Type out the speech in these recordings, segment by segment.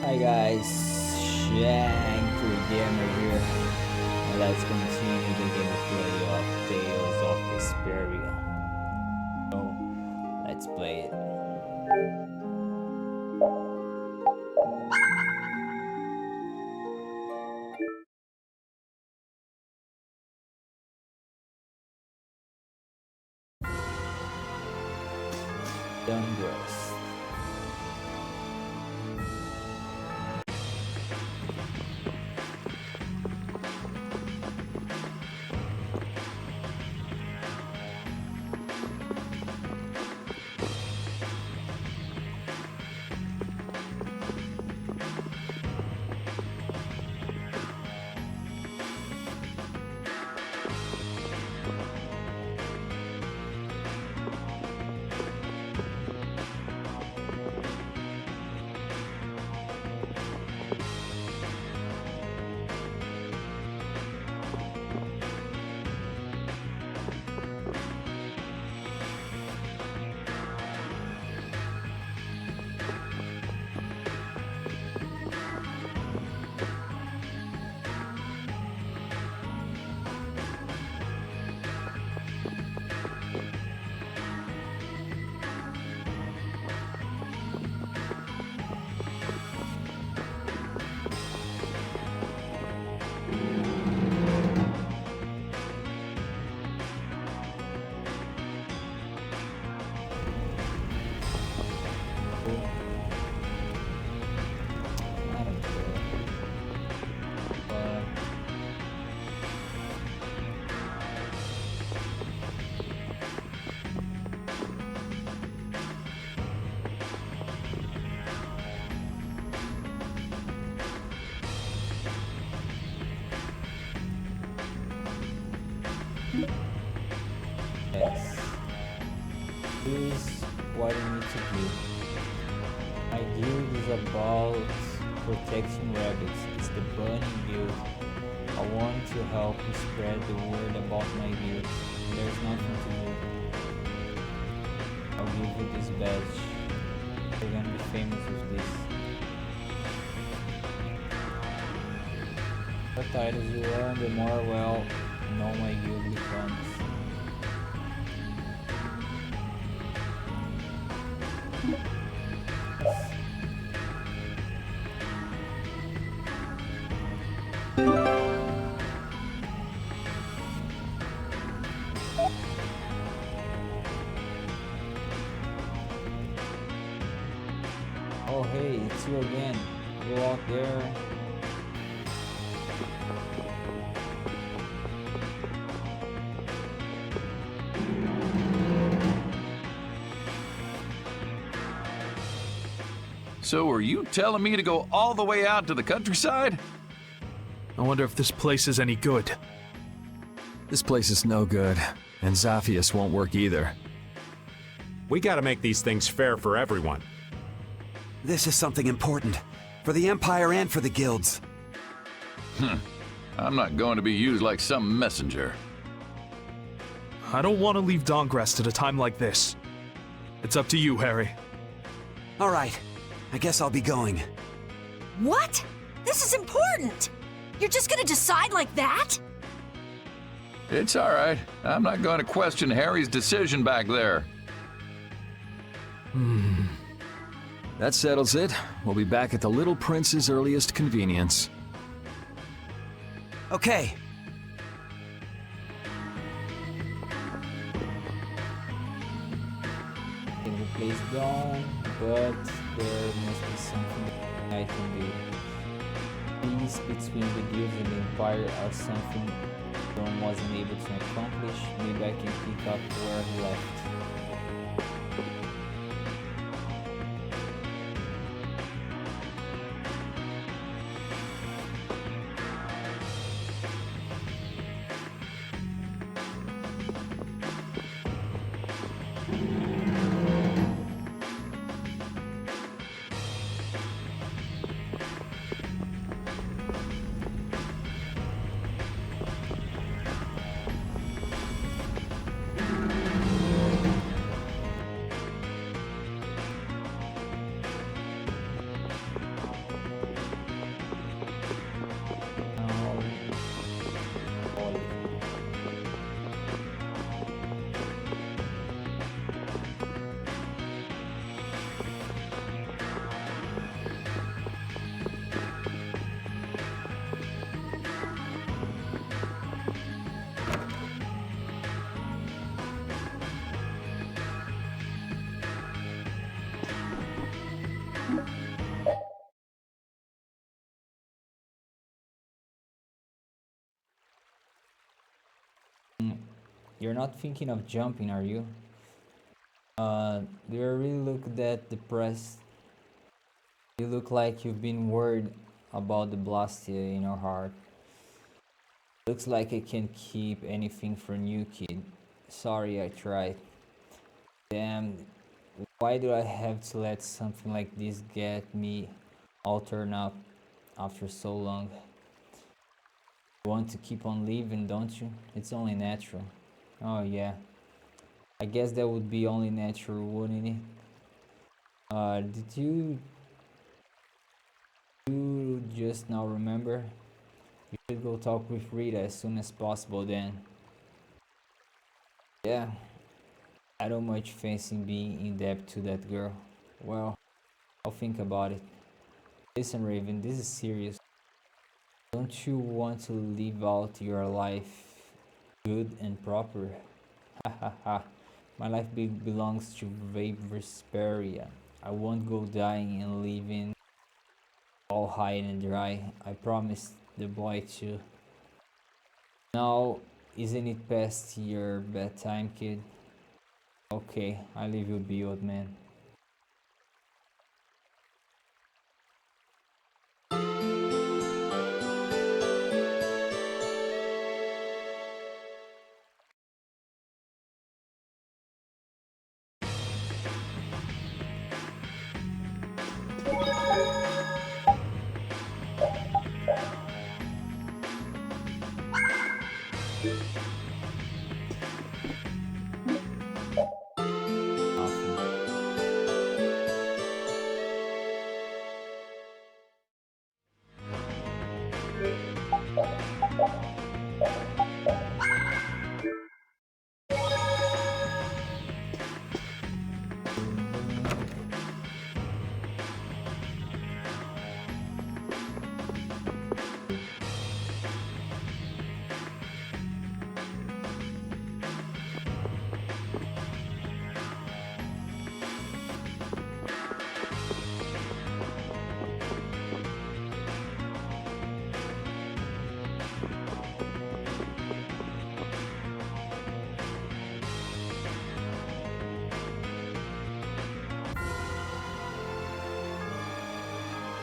Hi guys, Shinter Gamer here, and let's continue the gameplay of Tales of Vesperia. So, let's play it. Dungrust. I don't care. But yes, here's what I need to do. My guild is about protecting rabbits. It's the bunny guild. I want to help you spread the word about my guild. There's nothing to do. I'll give you this badge. You're gonna be famous with this. The titles you earn, the more well known my guild becomes. Oh hey, it's you again. Go out there. So are you telling me to go all the way out to the countryside? I wonder if this place is any good. This place is no good, and Zaphius won't work either. We gotta make these things fair for everyone. This is something important. For the Empire and for the guilds. I'm not going to be used like some messenger. I don't want to leave Dongrest at a time like this. It's up to you, Harry. Alright, I guess I'll be going. What? This is important! You're just gonna decide like that? It's all right. I'm not going to question Harry's decision back there. That settles it. We'll be back at the Little Prince's earliest convenience. Okay. Get the place gone, but there must be something I can do. Peace between the guilds and the Empire are something John wasn't able to accomplish. Maybe I can pick up where he left. You're not thinking of jumping, are you? You really look that depressed. You look like you've been worried about the blastia in your heart. Looks like I can't keep anything from you, kid. Sorry, I tried. Damn, why do I have to let something like this get me all turned up after so long? You want to keep on living, don't you? It's only natural. Oh yeah, I guess that would be only natural, wouldn't it? Did you just now remember? You should go talk with Rita as soon as possible then. Yeah, I don't much fancy being in debt to that girl. Well, I'll think about it. Listen, Raven, this is serious. Don't you want to live out your life good and proper? Hahaha. My life belongs to Vesperia. I won't go dying and living all high and dry. I promised the boy too. Now, isn't it past your bedtime, kid? Okay, I leave you be, old man.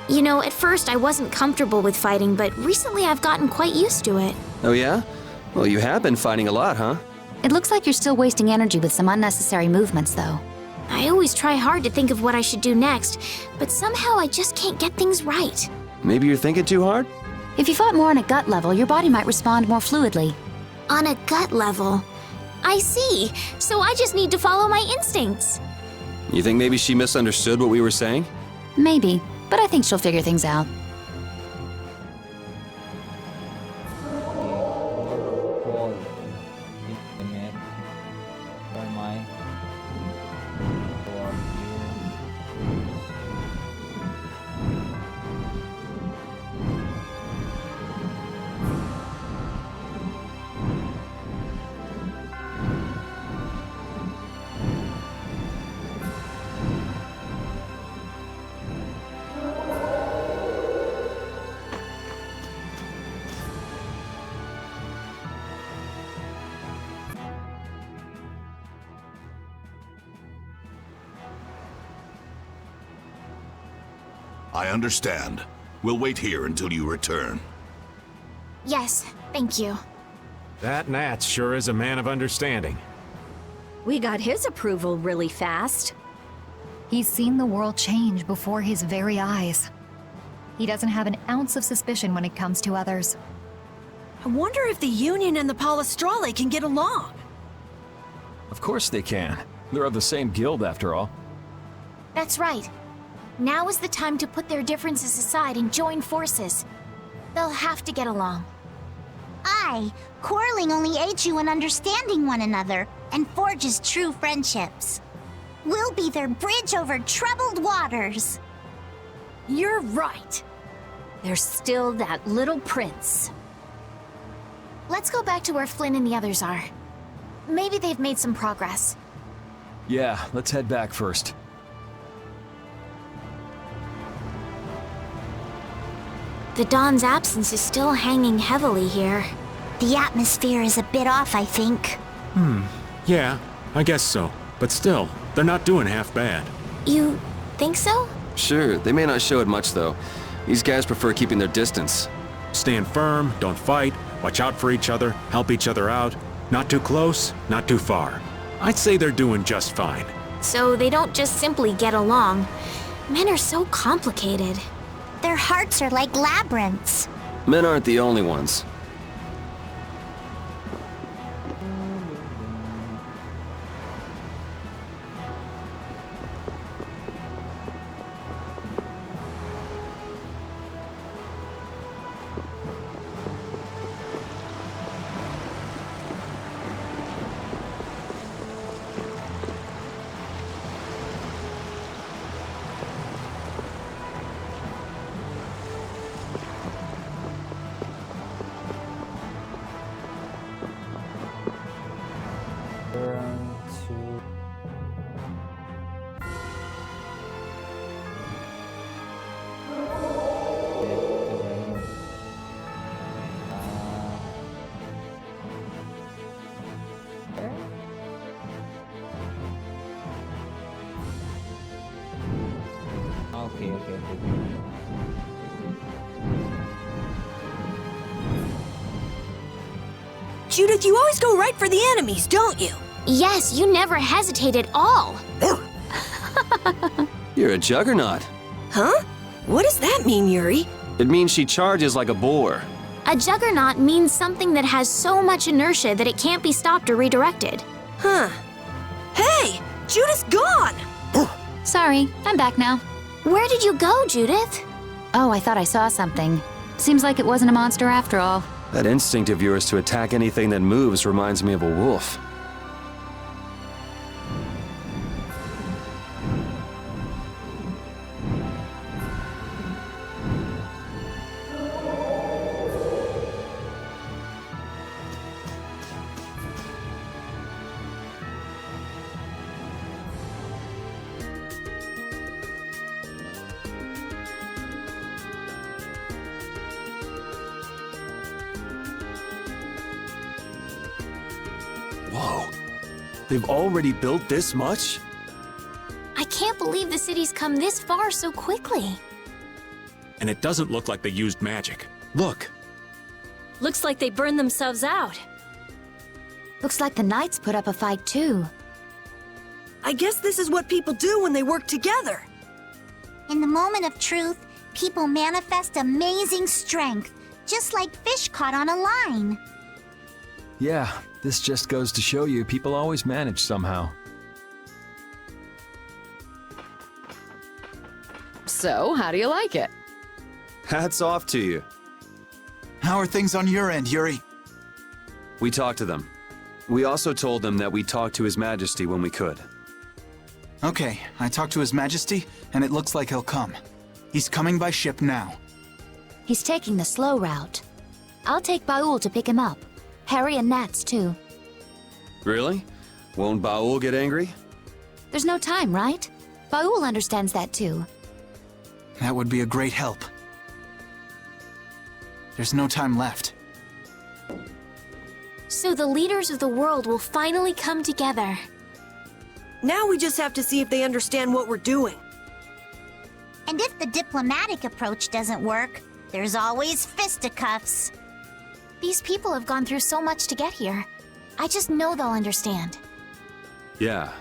You know, at first I wasn't comfortable with fighting, but recently I've gotten quite used to it. Oh yeah? Well, you have been fighting a lot, huh? It looks like you're still wasting energy with some unnecessary movements, though. I always try hard to think of what I should do next, but somehow I just can't get things right. Maybe you're thinking too hard? If you fought more on a gut level, your body might respond more fluidly. On a gut level? I see. So I just need to follow my instincts. You think maybe she misunderstood what we were saying? Maybe, but I think she'll figure things out. I understand. We'll wait here until you return. Yes, thank you. That Nat sure is a man of understanding. We got his approval really fast. He's seen the world change before his very eyes. He doesn't have an ounce of suspicion when it comes to others. I wonder if the Union and the Palestrale can get along. Of course they can. They're of the same guild, after all. That's right. Now is the time to put their differences aside and join forces. They'll have to get along. Aye, quarreling only aids you in understanding one another and forges true friendships. We'll be their bridge over troubled waters. You're right. There's still that little prince. Let's go back to where Flynn and the others are. Maybe they've made some progress. Yeah, let's head back first. The Dawn's absence is still hanging heavily here. The atmosphere is a bit off, I think. Yeah, I guess so. But still, they're not doing half bad. You think so? Sure, they may not show it much though. These guys prefer keeping their distance. Stand firm, don't fight, watch out for each other, help each other out. Not too close, not too far. I'd say they're doing just fine. So they don't just simply get along. Men are so complicated. Their hearts are like labyrinths. Men aren't the only ones. Okay. Judith, you always go right for the enemies, don't you? Yes, you never hesitate at all. You're a juggernaut. Huh? What does that mean, Yuri? It means she charges like a boar. A juggernaut means something that has so much inertia that it can't be stopped or redirected. Huh. Hey! Judith's gone! Sorry, I'm back now. Where did you go, Judith? Oh, I thought I saw something. Seems like it wasn't a monster after all. That instinct of yours to attack anything that moves reminds me of a wolf. Whoa. They've already built this much? I can't believe the city's come this far so quickly. And it doesn't look like they used magic. Look. Looks like they burned themselves out. Looks like the knights put up a fight too. I guess this is what people do when they work together. In the moment of truth, people manifest amazing strength, just like fish caught on a line. Yeah, this just goes to show you people always manage somehow. So, how do you like it? Hats off to you. How are things on your end, Yuri? We talked to them. We also told them that we'd talk to His Majesty when we could. Okay, I talked to His Majesty, and it looks like he'll come. He's coming by ship now. He's taking the slow route. I'll take Baul to pick him up. Harry and Nats, too. Really? Won't Baul get angry? There's no time, right? Baul understands that, too. That would be a great help. There's no time left. So the leaders of the world will finally come together. Now we just have to see if they understand what we're doing. And if the diplomatic approach doesn't work, there's always fisticuffs. These people have gone through so much to get here. I just know they'll understand. Yeah.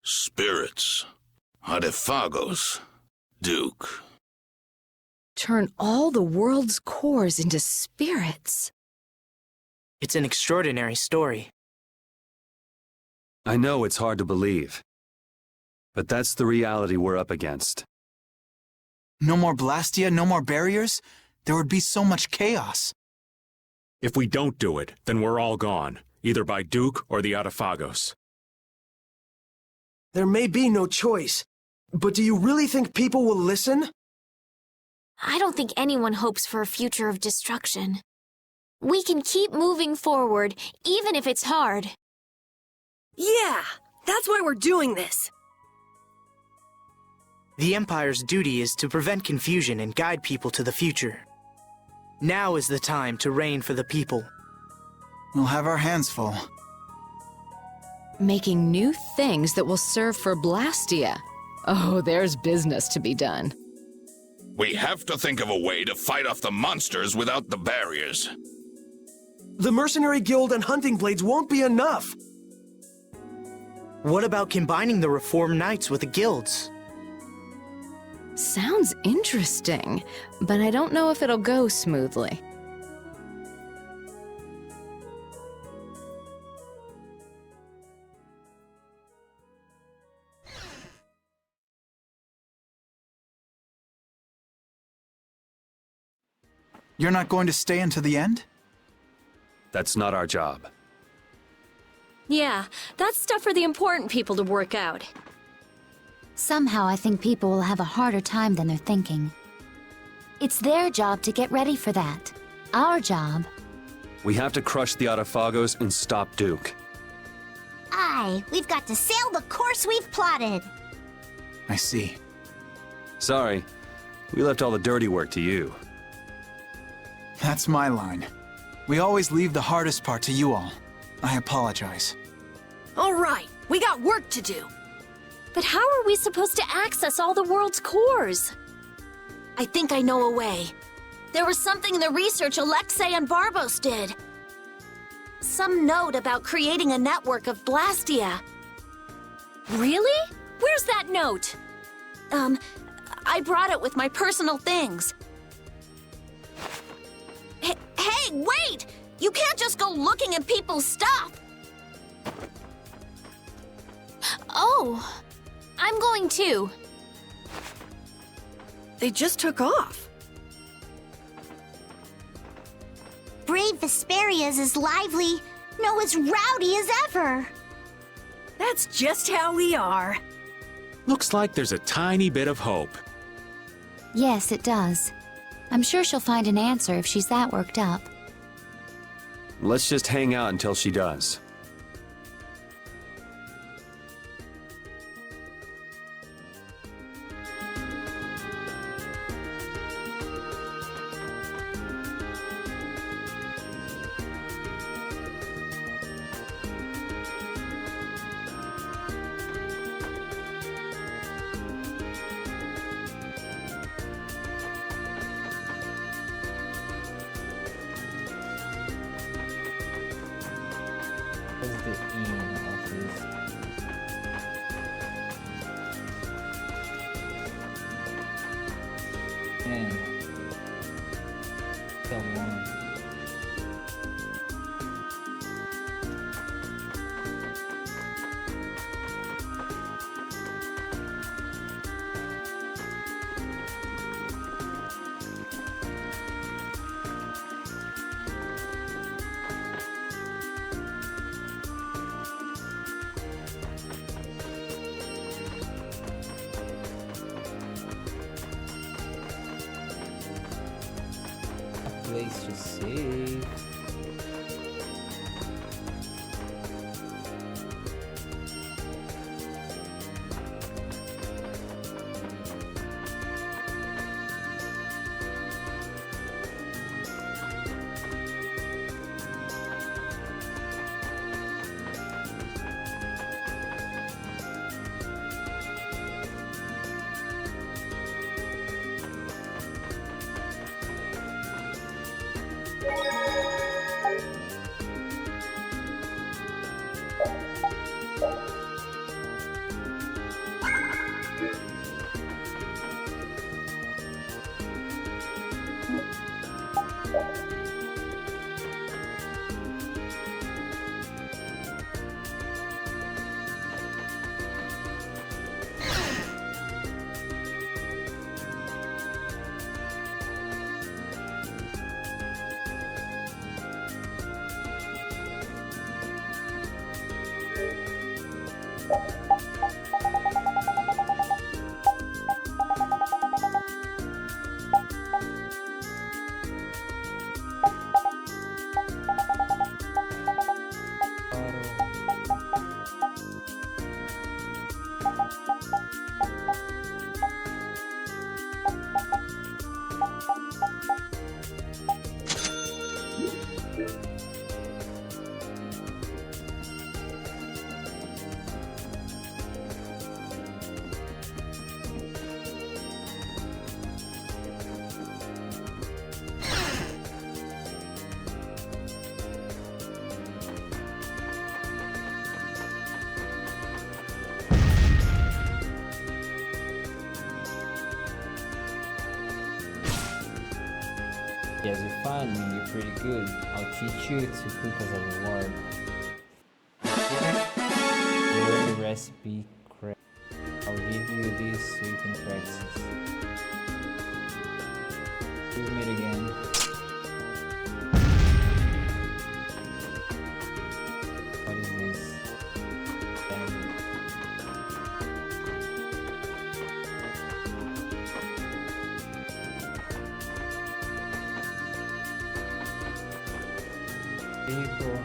Spirits. Adefagos. Duke. Turn all the world's cores into spirits. It's an extraordinary story. I know it's hard to believe. But that's the reality we're up against. No more Blastia, no more barriers? There would be so much chaos. If we don't do it, then we're all gone, either by Duke or the Adefagos. There may be no choice, but do you really think people will listen? I don't think anyone hopes for a future of destruction. We can keep moving forward, even if it's hard. Yeah, That's why we're doing this. The Empire's duty is to prevent confusion and guide people to the future. Now is the time to reign for the people. We'll have our hands full. Making new things that will serve for Blastia. Oh, there's business to be done. We have to think of a way to fight off the monsters without the barriers. The Mercenary Guild and Hunting Blades won't be enough. What about combining the Reformed Knights with the guilds? Sounds interesting, but I don't know if it'll go smoothly. You're not going to stay until the end? That's not our job. Yeah, that's stuff for the important people to work out. Somehow I think people will have a harder time than they're thinking. It's their job to get ready for that. Our job... We have to crush the Autophagos and stop Duke. Aye, we've got to sail the course we've plotted. I see. Sorry, we left all the dirty work to you. That's my line. We always leave the hardest part to you all. I apologize. All right, we got work to do. But how are we supposed to access all the world's cores? I think I know a way. There was something in the research Alexei and Barbos did. Some note about creating a network of Blastia. Really? Where's that note? I brought it with my personal things. Hey, wait! You can't just go looking at people's stuff! Oh, I'm going too. They just took off. Brave Vesperia is as lively, no, as rowdy as ever. That's just how we are. Looks like there's a tiny bit of hope. Yes, it does. I'm sure she'll find an answer if she's that worked up. Let's just hang out until she does. What's the aim of this? Man. Come on. Place to save. Finally, you're pretty good. I'll teach you to cook as a reward. Learn the recipe correct. I'll give you this so you can practice. We'll meet again. What is this? People.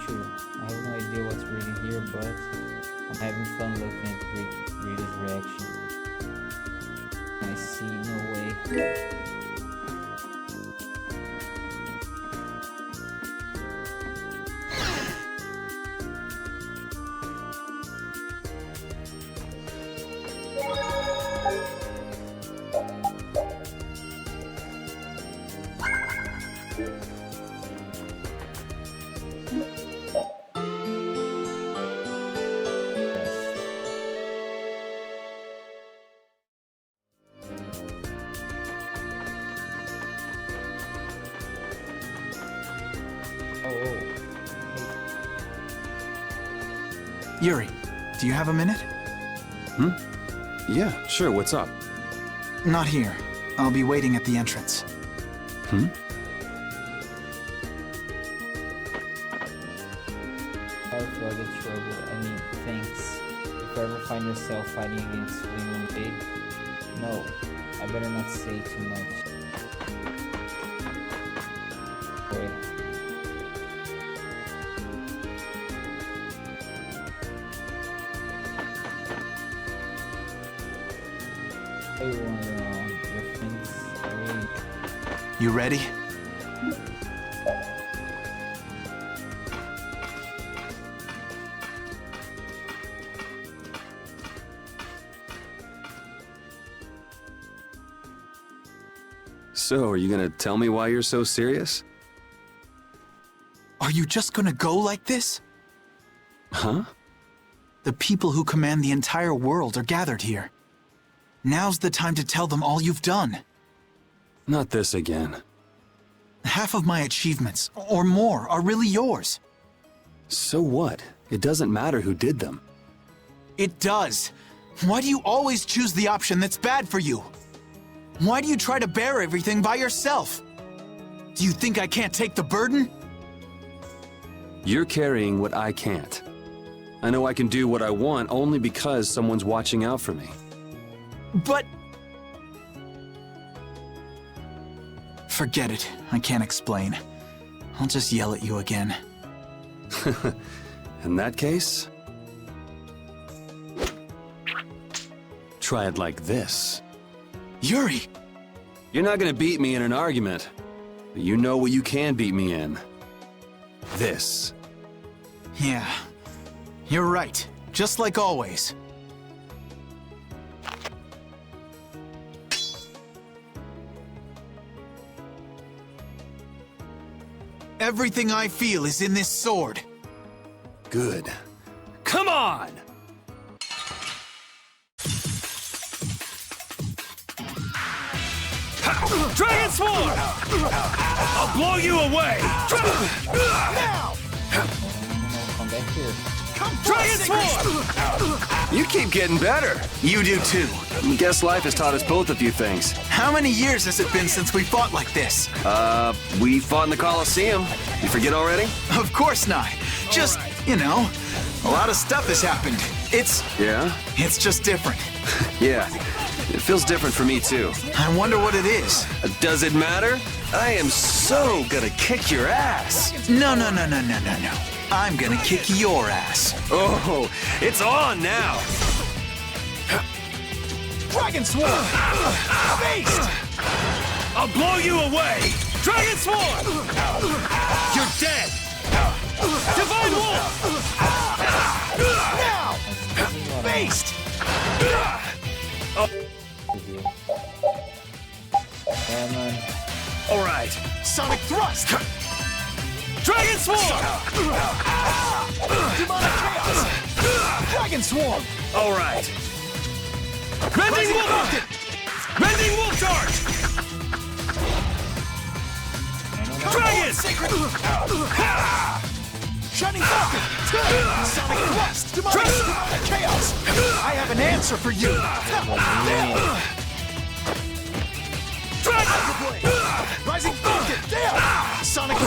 True. I have no idea what's reading here, but I'm having fun looking at reader's reaction. I see no way. Yuri, do you have a minute? Yeah, sure, what's up? Not here. I'll be waiting at the entrance. Sorry for all the trouble. I mean, thanks. If you ever find yourself fighting against Fling Big, no, I better not say too much. Wait. You ready? So, are you gonna tell me why you're so serious? Are you just gonna go like this? Huh? The people who command the entire world are gathered here. Now's the time to tell them all you've done. Not this again. Half of my achievements, or more, are really yours. So what? It doesn't matter who did them. It does. Why do you always choose the option that's bad for you? Why do you try to bear everything by yourself? Do you think I can't take the burden? You're carrying what I can't. I know I can do what I want only because someone's watching out for me. But... Forget it. I can't explain. I'll just yell at you again. In that case... try it like this. Yuri! You're not gonna beat me in an argument, but you know what you can beat me in. This. Yeah. You're right. Just like always. Everything I feel is in this sword. Good. Come on! Dragon Sword! I'll blow you away! Now! Come back here. Dragon Sword! You keep getting better. You do too. Guess life has taught us both a few things. How many years has it been since we fought like this? We fought in the Colosseum. You forget already? Of course not. Just, you know, a lot of stuff has happened. Yeah? It's just different. Yeah. It feels different for me, too. I wonder what it is. Does it matter? I am so gonna kick your ass. No. I'm gonna kick your ass. Oh, it's on now. Dragon Sword! Beast! I'll blow you away! Dragon Sword! You're dead! Divine Wolf! Now! Beast! Yeah, man. Alright, Sonic Thrust! Dragon Swarm! Demonic Chaos! Dragon Swarm! All right. Rending Wolf! Rending Wolf Charge! Dragon! Sacred! Shining Falcon! Sonic Thrust! Demonic Chaos! I have an answer for you! Dragon Blade! Rising Falcon! Damn! Sonic...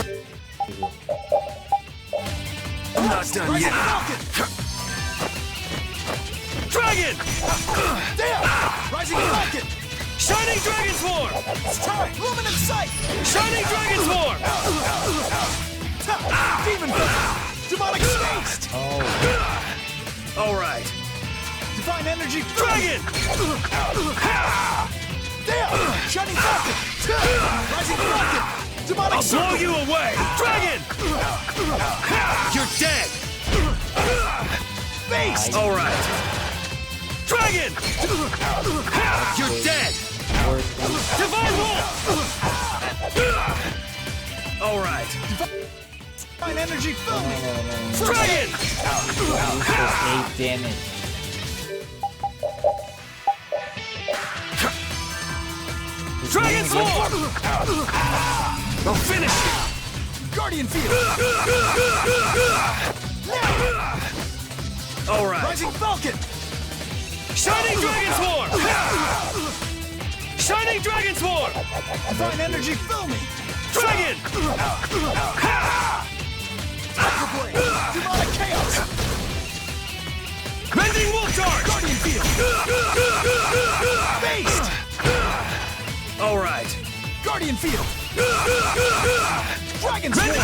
I'm not done Rising yet. Falcon! Dragon! Damn! Rising Falcon! Shining Dragon Swarm! It's time! Luminous Sight! Shining Dragon Swarm! Demon Falcon! Demonic Spaced! All right. Divine Energy! Dragon! Damn! Shining Falcon! Rising Falcon! Demonic I'll blow you away! Dragon! You're dead! Based! All right. Dragon! You're dead! Divine Wolf! All right. Divine Energy, fill me! Dragon! Useless 8 damage. Dragon Swarm! I'll finish you! Guardian Field! All right. Rising Falcon! Shining Dragon Swarm! Shining Dragon Swarm! Divine Energy, fill me! Dragon! Tiger Blade! Demonic Chaos! Rending Wolf Charge! Guardian Field! Based! All right. Guardian Field! Dragon Swarm!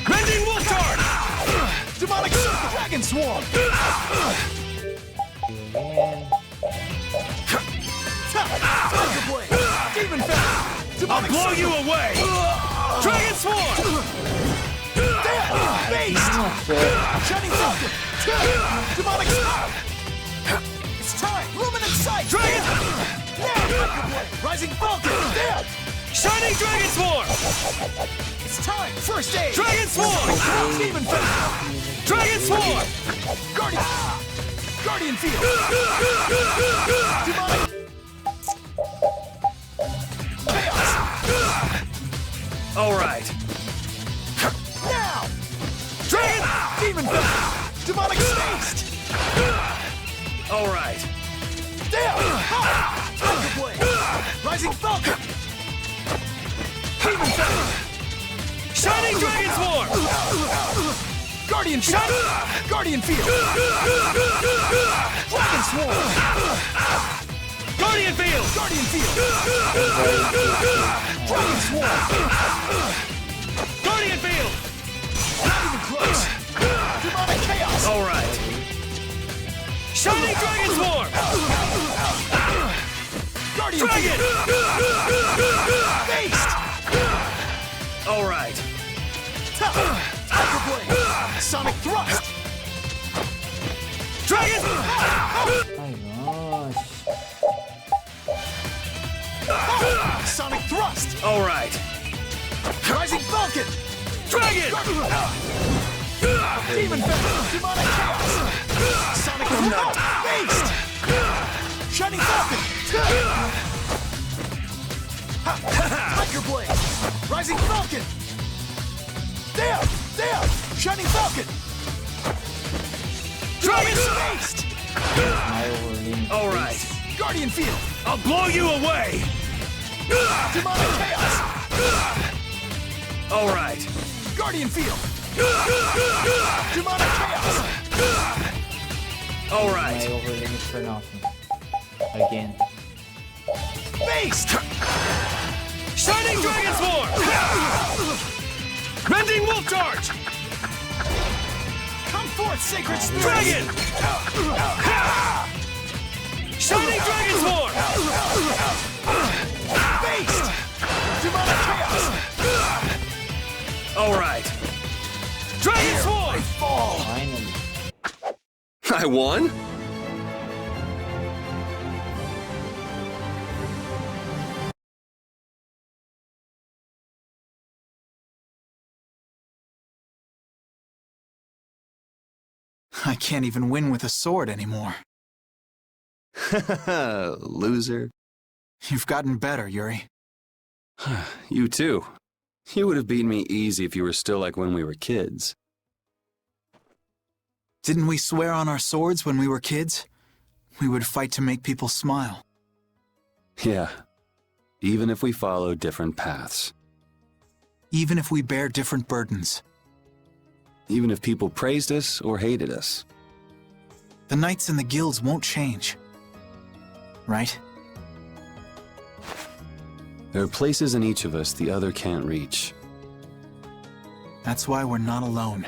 Rending Wolf Charge! Demonic Circle! Dragon Swarm! Tiger Blade! Demon Falcon! I'll Demonic blow Circle! you away! Dragon Swarm! Damn! Based! Shining Falcon! Demonic Swarm! It's time! Luminous Sight! Dragon! Tiger Blade! Rising Falcon! Damn! Shining Dragon Swarm! It's time! First aid! Dragon Swarm! Demon Falcon! Dragon Swarm! Guardian Field! Demonic Chaos! All right. Now! Dragon! Demon Falcon! Demonic Spaced! All right. Damn! Tiger Blade! Rising Falcon! Demon Falcon! Shining Dragon Swarm! Guardian Field! Guardian Field! Dragon Swarm! Guardian Field! Guardian Field! Dragon Swarm! Guardian Field! Not even close! Demonic Chaos! All right. Shining Dragon Swarm! Guardian Dragon! Field! Based! All right. Tiger Blade! Sonic Thrust! Dragon! Sonic Thrust! All right. Rising Falcon! Dragon! Demon Falcon! Demonic Chaos! Sonic Thrust! Based! Shining Falcon! Tiger Blade! Rising Falcon! Damn! Damn! Shining Falcon! Dragon! Spaced! All right. Guardian Field! I'll blow you away! Demonic Chaos! All right. Guardian Field! Demonic Chaos! All right. My overlimit for nothing. Again. Based! Shining Dragon Swarm! Rending Wolf Charge! Come forth, Sacred Spirit! Dragon! Shining Dragon Swarm! Based! Demonic Chaos! All right. Dragon Swarm! Fall! Finally. I won? I can't even win with a sword anymore. Loser. You've gotten better, Yuri. You too. You would have beaten me easy if you were still like when we were kids. Didn't we swear on our swords when we were kids? We would fight to make people smile. Yeah. Even if we follow different paths. Even if we bear different burdens. Even if people praised us or hated us. The knights and the guilds won't change. Right? There are places in each of us the other can't reach. That's why we're not alone.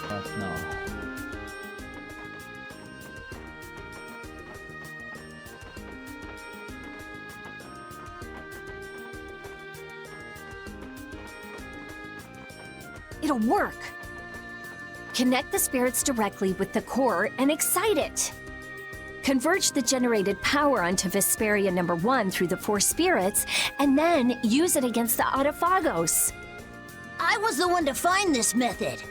But no. It'll work. Connect the spirits directly with the core and excite it. Converge the generated power onto Vesperia number 1 through the 4 spirits, and then use it against the Autophagos. I was the one to find this method.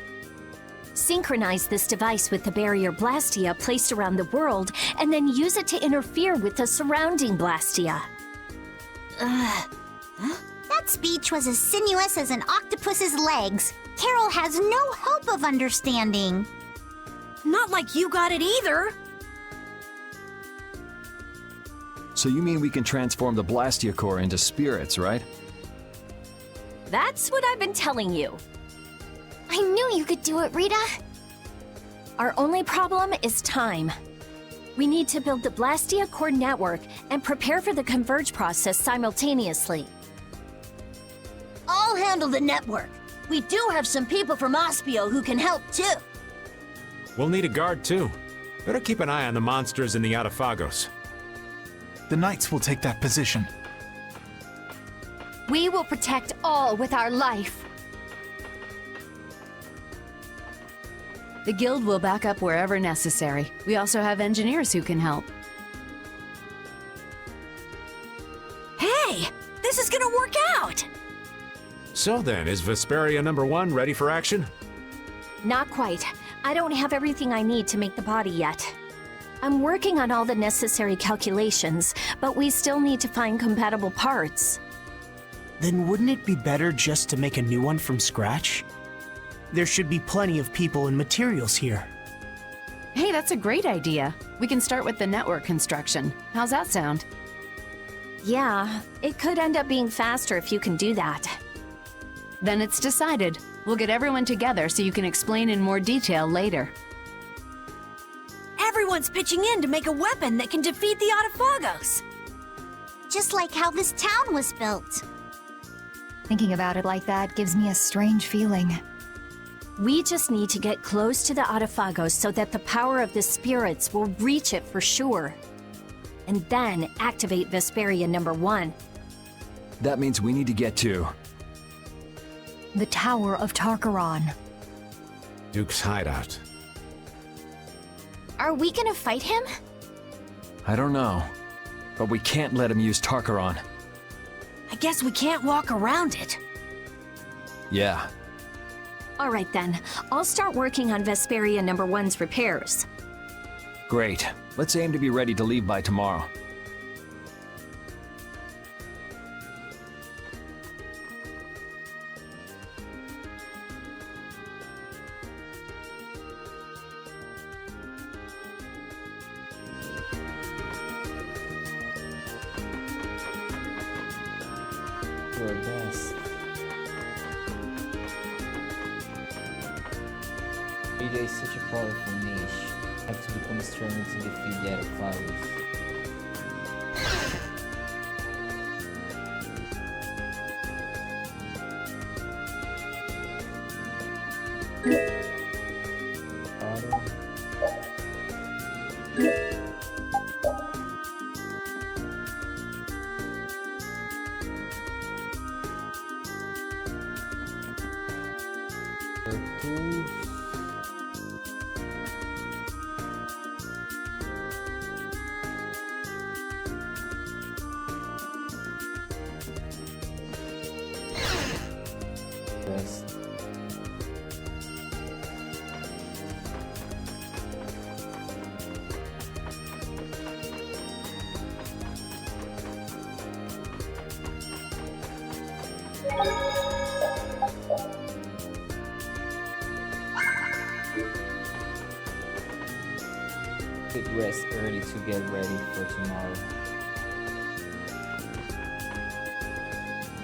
Synchronize this device with the barrier Blastia placed around the world, and then use it to interfere with the surrounding Blastia. That speech was as sinuous as an octopus's legs. Carol has no hope of understanding. Not like you got it either. So you mean we can transform the Blastia core into spirits, right? That's what I've been telling you. I knew you could do it, Rita. Our only problem is time. We need to build the Blastia core network and prepare for the converge process simultaneously. I'll handle the network. We do have some people from Ospio who can help too. We'll need a guard too. Better keep an eye on the monsters in the Autophagos. The knights will take that position. We will protect all with our life. The guild will back up wherever necessary. We also have engineers who can help. Hey, this is gonna work out! So then, is Vesperia number 1 ready for action? Not quite. I don't have everything I need to make the body yet. I'm working on all the necessary calculations, but we still need to find compatible parts. Then wouldn't it be better just to make a new one from scratch? There should be plenty of people and materials here. Hey, that's a great idea. We can start with the network construction. How's that sound? Yeah, it could end up being faster if you can do that. Then it's decided. We'll get everyone together so you can explain in more detail later. Everyone's pitching in to make a weapon that can defeat the Autophagos. Just like how this town was built. Thinking about it like that gives me a strange feeling. We just need to get close to the Autophagos so that the power of the spirits will reach it for sure. And then activate Vesperia number 1. That means we need to get to The Tower of Tarkaron. Duke's hideout. Are we gonna fight him? I don't know. But we can't let him use Tarkaron. I guess we can't walk around it. Yeah. Alright then, I'll start working on Vesperia number 1's repairs. Great. Let's aim to be ready to leave by tomorrow. Your best. Rita is such a powerful niche. Have to become stronger to defeat the Autophagos. Tools. Rest. Could rest early to get ready for tomorrow.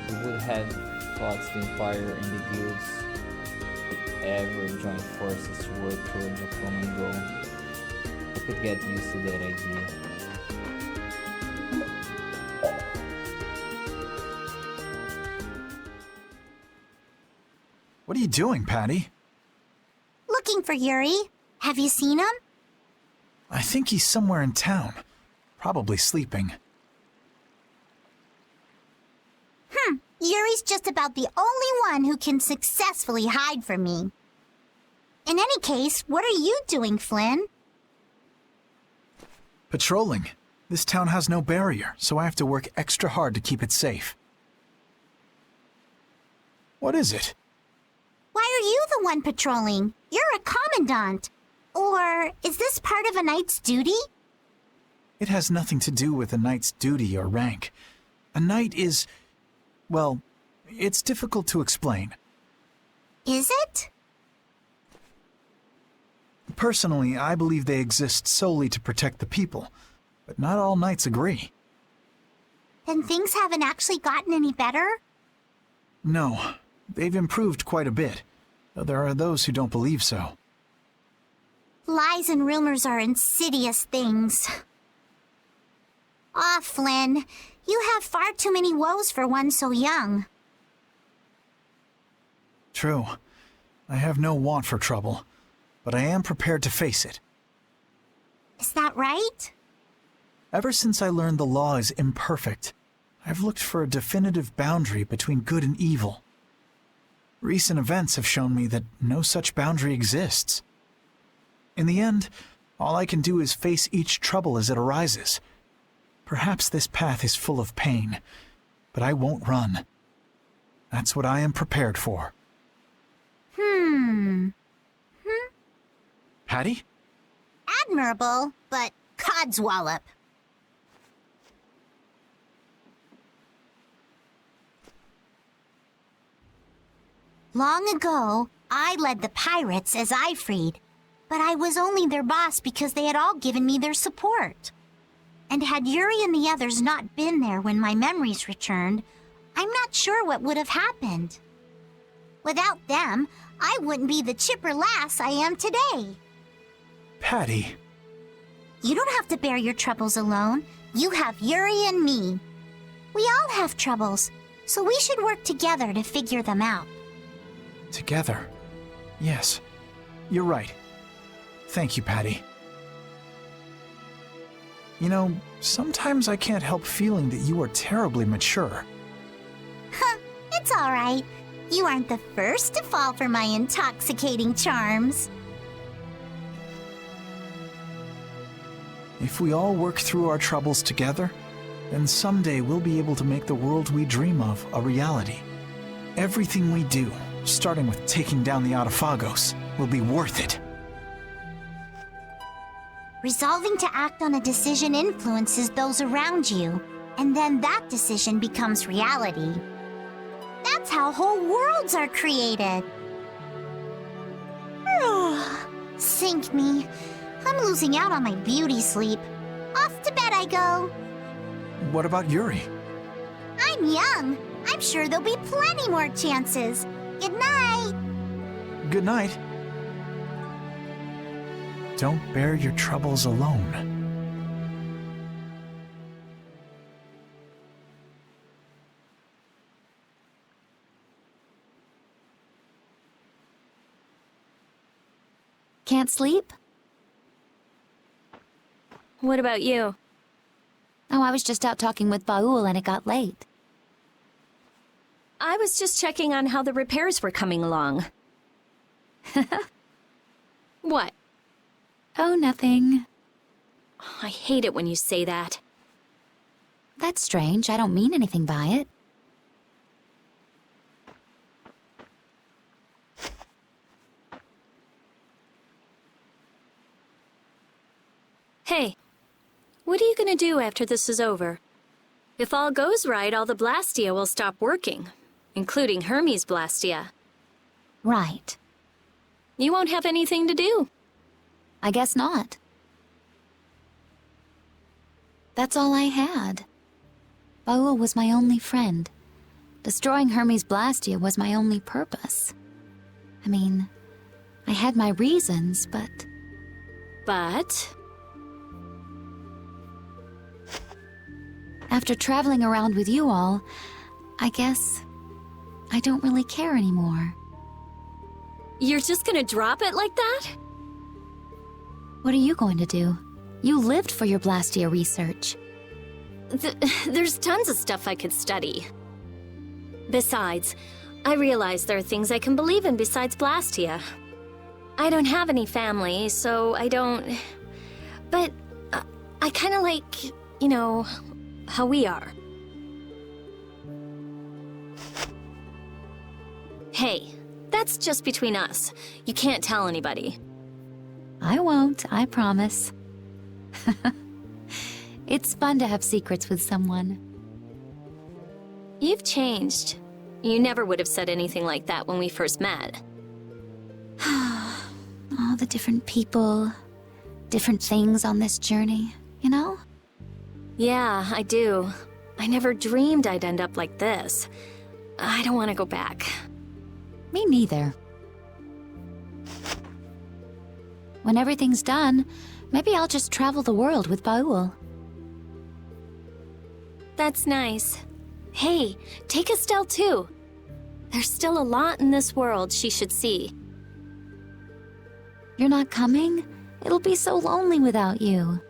We would have thought the Empire and the guilds would ever join forces to work towards a common goal. I could get used to that idea. What are you doing, Patty? Looking for Yuri. Have you seen him? I think he's somewhere in town. Probably sleeping. Yuri's just about the only one who can successfully hide from me. In any case, what are you doing, Flynn? Patrolling. This town has no barrier, so I have to work extra hard to keep it safe. What is it? Why are you the one patrolling? You're a commandant. Or is this part of a knight's duty? It has nothing to do with a knight's duty or rank. A knight is... well, it's difficult to explain. Is it? Personally, I believe they exist solely to protect the people, but not all knights agree. Then things haven't actually gotten any better? No, they've improved quite a bit, though there are those who don't believe so. Lies and rumors are insidious things. Ah, Flynn, you have far too many woes for one so young. True. I have no want for trouble, but I am prepared to face it. Is that right? Ever since I learned the law is imperfect, I've looked for a definitive boundary between good and evil. Recent events have shown me that no such boundary exists. In the end, all I can do is face each trouble as it arises. Perhaps this path is full of pain, but I won't run. That's what I am prepared for. Patty? Admirable, but codswallop. Long ago, I led the pirates as I freed, but I was only their boss because they had all given me their support. And had Yuri and the others not been there when my memories returned, I'm not sure what would have happened. Without them, I wouldn't be the chipper lass I am today. Patty. You don't have to bear your troubles alone. You have Yuri and me. We all have troubles, so we should work together to figure them out. Together. Yes, you're right. Thank you, Patty. You know, sometimes I can't help feeling that you are terribly mature. It's all right. You aren't the first to fall for my intoxicating charms. If we all work through our troubles together, then someday we'll be able to make the world we dream of a reality. Everything we do, starting with taking down the Autophagos, will be worth it. Resolving to act on a decision influences those around you, and then that decision becomes reality. That's how whole worlds are created. Sink me. I'm losing out on my beauty sleep. Off to bed I go. What about Yuri? I'm young. I'm sure there'll be plenty more chances. Good night. Good night. Don't bear your troubles alone. Can't sleep? What about you? Oh, I was just out talking with Baul and it got late. I was just checking on how the repairs were coming along. What? Oh, nothing. I hate it when you say that. That's strange. I don't mean anything by it. Hey, what are you gonna do after this is over? If all goes right, all the Blastia will stop working, including Hermes' Blastia. Right. You won't have anything to do. I guess not. That's all I had. Baul was my only friend. Destroying Hermes' Blastia was my only purpose. I mean, I had my reasons, but... But? After traveling around with you all, I guess I don't really care anymore. You're just gonna drop it like that? What are you going to do? You lived for your Blastia research. There's tons of stuff I could study. Besides, I realize there are things I can believe in besides Blastia. I don't have any family, so I don't... But I kinda like, you know, how we are. Hey, that's just between us. You can't tell anybody. I won't, I promise. It's fun to have secrets with someone. You've changed. You never would have said anything like that when we first met. All the different people, different things on this journey, you know? Yeah, I do. I never dreamed I'd end up like this. I don't want to go back. Me neither. When everything's done, maybe I'll just travel the world with Baul. That's nice. Hey, take Estelle too. There's still a lot in this world she should see. You're not coming? It'll be so lonely without you.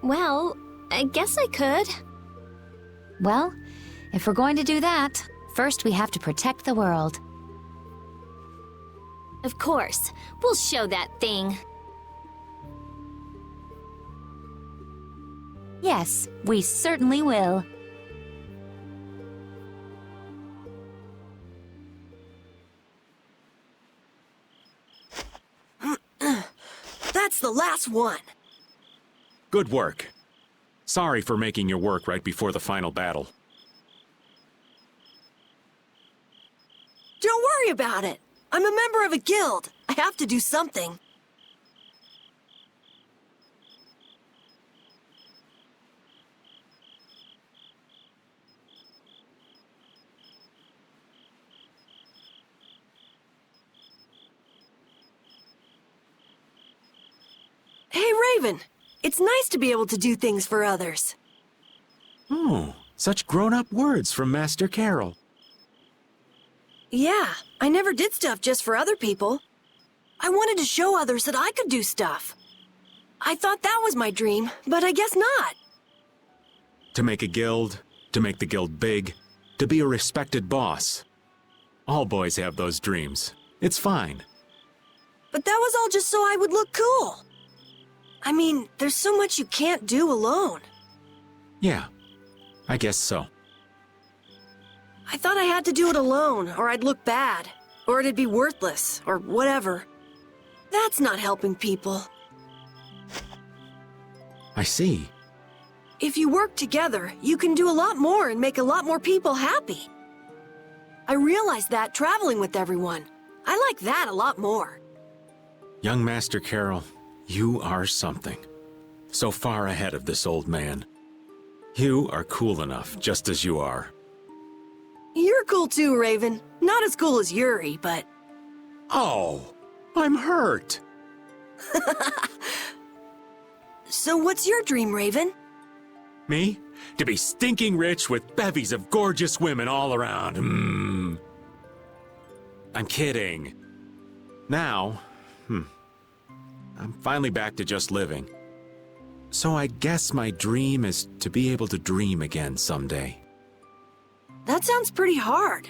Well, I guess I could. Well, if we're going to do that, first we have to protect the world. Of course. We'll show that thing. Yes, we certainly will. That's the last one. Good work. Sorry for making your work right before the final battle. Don't worry about it. I'm a member of a guild. I have to do something. Hey, Raven. It's nice to be able to do things for others. Oh, such grown-up words from Master Carol. Yeah, I never did stuff just for other people. I wanted to show others that I could do stuff. I thought that was my dream, but I guess not. To make a guild, to make the guild big, to be a respected boss. All boys have those dreams. It's fine. But that was all just so I would look cool. I mean, there's so much you can't do alone. Yeah, I guess so. I thought I had to do it alone, or I'd look bad, or it'd be worthless, or whatever. That's not helping people. I see. If you work together, you can do a lot more and make a lot more people happy. I realized that traveling with everyone. I like that a lot more. Young Master Carol, you are something. So far ahead of this old man. You are cool enough, just as you are. You're cool too, Raven. Not as cool as Yuri, but... Oh, I'm hurt. So what's your dream, Raven? Me? To be stinking rich with bevies of gorgeous women all around. I'm kidding. Now, I'm finally back to just living. So I guess my dream is to be able to dream again someday. That sounds pretty hard.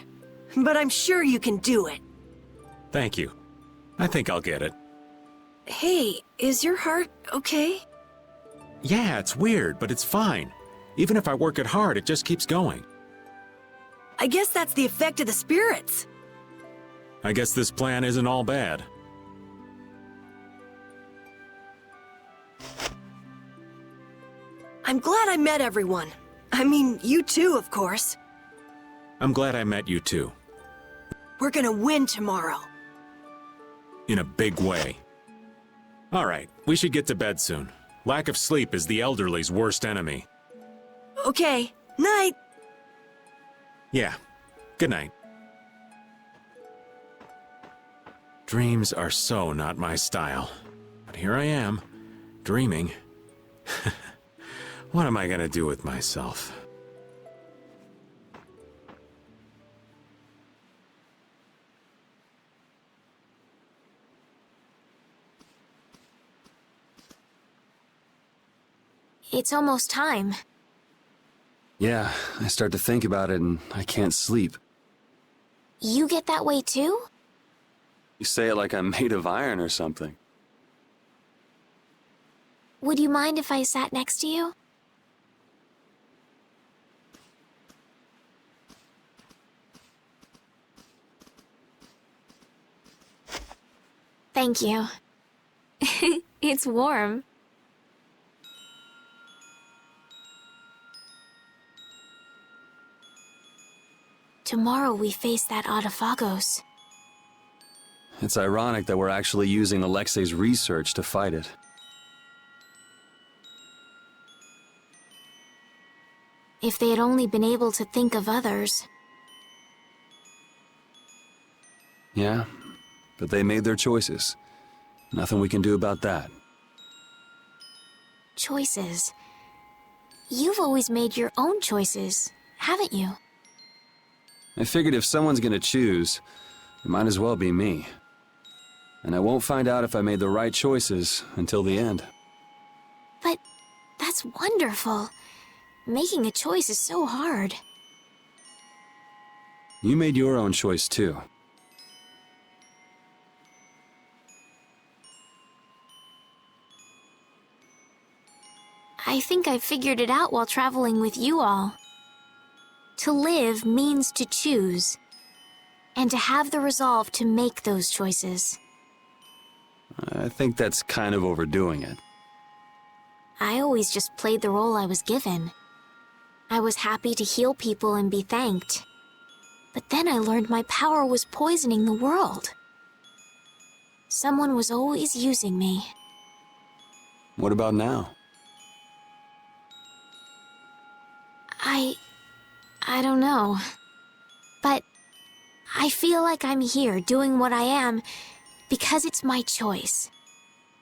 but I'm sure you can do it. Thank you. I think I'll get it. Hey, is your heart okay? Yeah, it's weird, but it's fine. Even if I work it hard, it just keeps going. I guess that's the effect of the spirits. I guess this plan isn't all bad. I'm glad I met everyone. I mean, you too, of course. I'm glad I met you too. We're gonna win tomorrow. In a big way. All right, we should get to bed soon. Lack of sleep is the elderly's worst enemy. Okay, night. Yeah, good night. Dreams are so not my style. But here I am, dreaming. What am I gonna do with myself? It's almost time. Yeah, I start to think about it and I can't sleep. You get that way too? You say it like I'm made of iron or something. Would you mind if I sat next to you? Thank you. It's warm. Tomorrow we face that Autophagos. It's ironic that we're actually using Alexei's research to fight it. If they had only been able to think of others. Yeah, but they made their choices. Nothing we can do about that. Choices. You've always made your own choices, haven't you? I figured if someone's gonna choose, it might as well be me. And I won't find out if I made the right choices until the end. But that's wonderful. Making a choice is so hard. You made your own choice too. I think I figured it out while traveling with you all. To live means to choose, and to have the resolve to make those choices. I think that's kind of overdoing it. I always just played the role I was given. I was happy to heal people and be thanked. But then I learned my power was poisoning the world. Someone was always using me. What about now? I don't know. But I feel like I'm here doing what I am because it's my choice.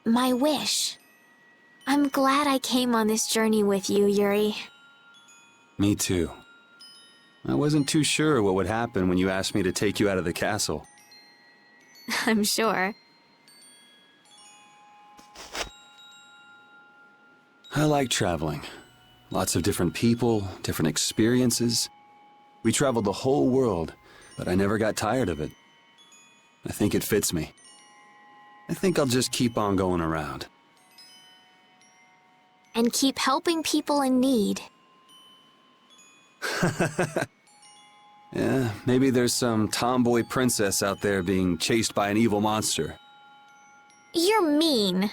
My wish. I'm glad I came on this journey with you, Yuri. Me too. I wasn't too sure what would happen when you asked me to take you out of the castle. I'm sure. I like traveling. Lots of different people, different experiences. We traveled the whole world, but I never got tired of it. I think it fits me. I think I'll just keep on going around. And keep helping people in need. Yeah, maybe there's some tomboy princess out there being chased by an evil monster. You're mean.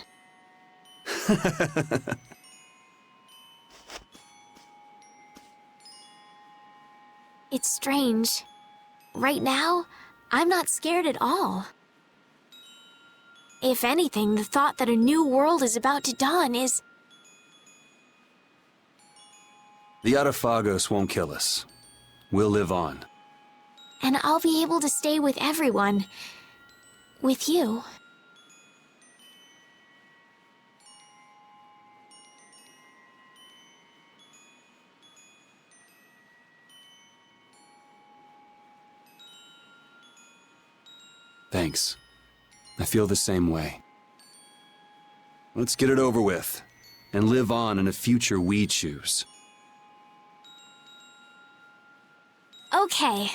It's strange. Right now, I'm not scared at all. If anything, the thought that a new world is about to dawn is... The Autophagos won't kill us. We'll live on. And I'll be able to stay with everyone. With you. Thanks. I feel the same way. Let's get it over with, and live on in a future we choose. Okay.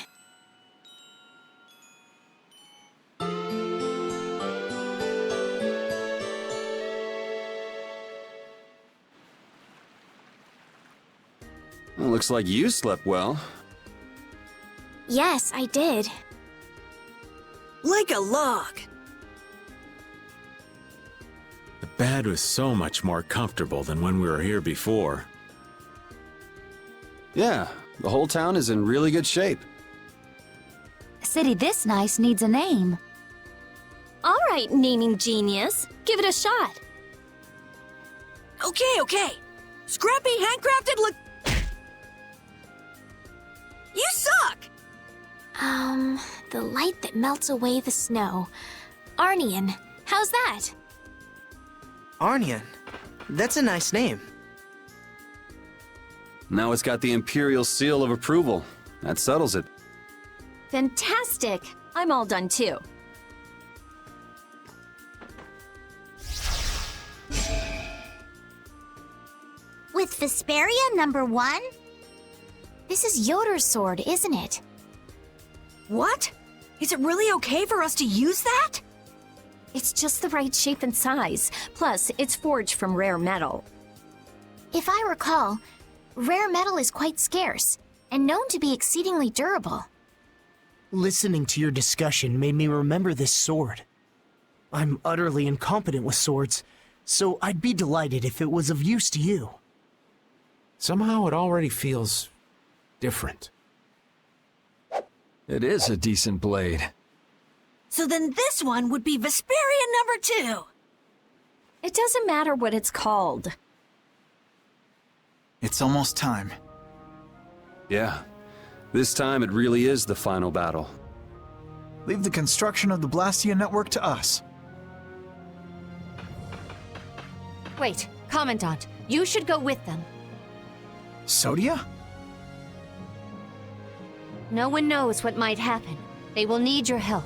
Well, looks like you slept well. Yes, I did. Like a log. The bed was so much more comfortable than when we were here before. Yeah, the whole town is in really good shape. A city this nice needs a name. All right, naming genius. Give it a shot. Okay. Scrappy, handcrafted look. You suck! The light that melts away the snow. Arnian, how's that? Arnian. That's a nice name. Now it's got the Imperial seal of approval. That settles it. Fantastic. I'm all done too. With Vesperia #1? This is Yoder's sword, isn't it? What? Is it really okay for us to use that? It's just the right shape and size. Plus, it's forged from rare metal. If I recall, rare metal is quite scarce, and known to be exceedingly durable. Listening to your discussion made me remember this sword. I'm utterly incompetent with swords, so I'd be delighted if it was of use to you. Somehow it already feels different. It is a decent blade. So then this one would be Vesperia #2. It doesn't matter what it's called. It's almost time. Yeah, this time it really is the final battle. Leave the construction of the Blastia network to us. Wait, Commandant, you should go with them. Sodia? No one knows what might happen. They will need your help.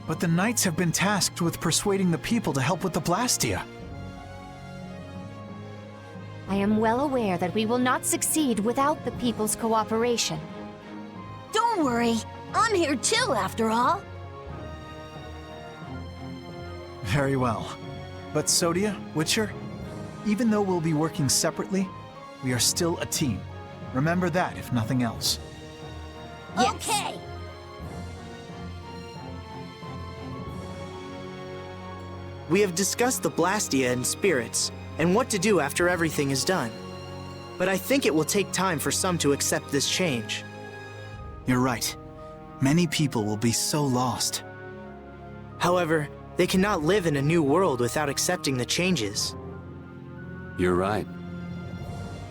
But the Knights have been tasked with persuading the people to help with the Blastia. I am well aware that we will not succeed without the people's cooperation. Don't worry. I'm here too, after all. Very well. But Sodia, Witcher, even though we'll be working separately, we are still a team. Remember that, if nothing else. Yes. Okay. We have discussed the Blastia and spirits, and what to do after everything is done. But I think it will take time for some to accept this change. You're right. Many people will be so lost. However, they cannot live in a new world without accepting the changes. You're right.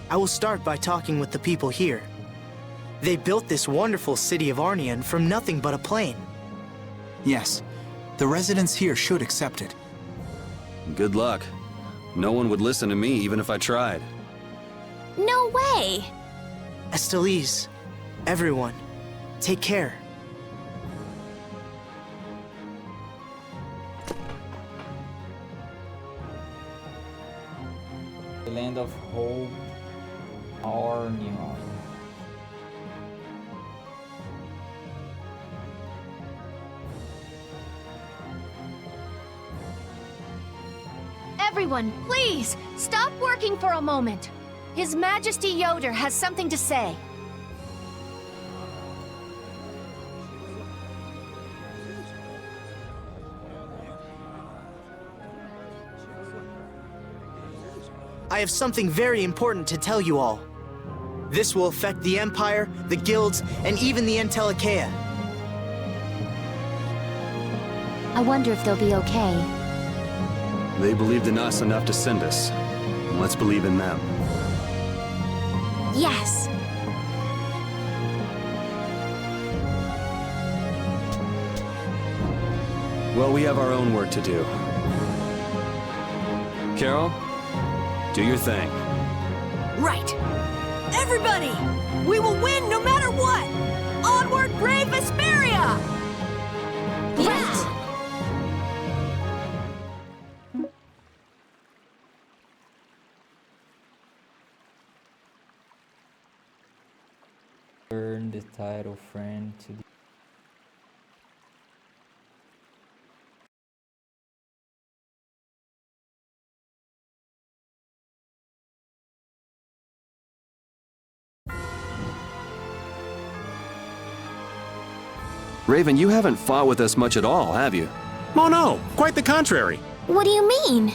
I will start by talking with the people here. They built this wonderful city of Arnian from nothing but a plain. Yes, the residents here should accept it. Good luck. No one would listen to me even if I tried. No way! Estelise, everyone, take care. The land of hope, Arnion. Everyone, please, stop working for a moment. His Majesty Yoder has something to say. I have something very important to tell you all. This will affect the Empire, the guilds, and even the Entelikeia. I wonder if they'll be okay. They believed in us enough to send us. Let's believe in them. Yes. Well, we have our own work to do. Carol, do your thing. Right. Everybody! We will win no matter what! Onward, brave Vesperia! Right! Earn the title friend to the Raven, you haven't fought with us much at all, have you? Oh no, quite the contrary. What do you mean?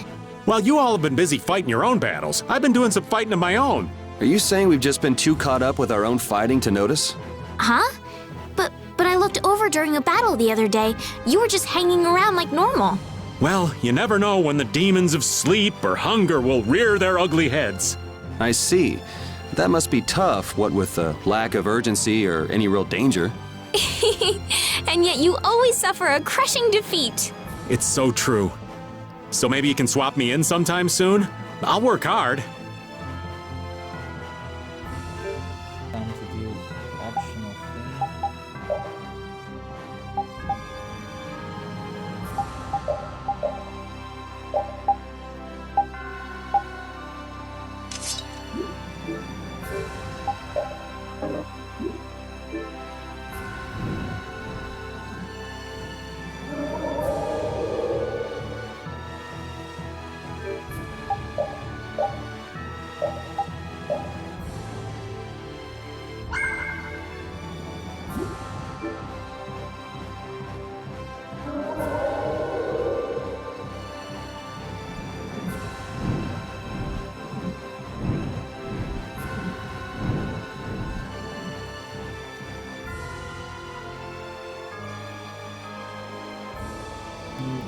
While you all have been busy fighting your own battles, I've been doing some fighting of my own. Are you saying we've just been too caught up with our own fighting to notice? Huh? But I looked over during a battle the other day. You were just hanging around like normal. Well, you never know when the demons of sleep or hunger will rear their ugly heads. I see. That must be tough, what with the lack of urgency or any real danger. And yet you always suffer a crushing defeat. It's so true. So maybe you can swap me in sometime soon? I'll work hard. Time to do optional thing.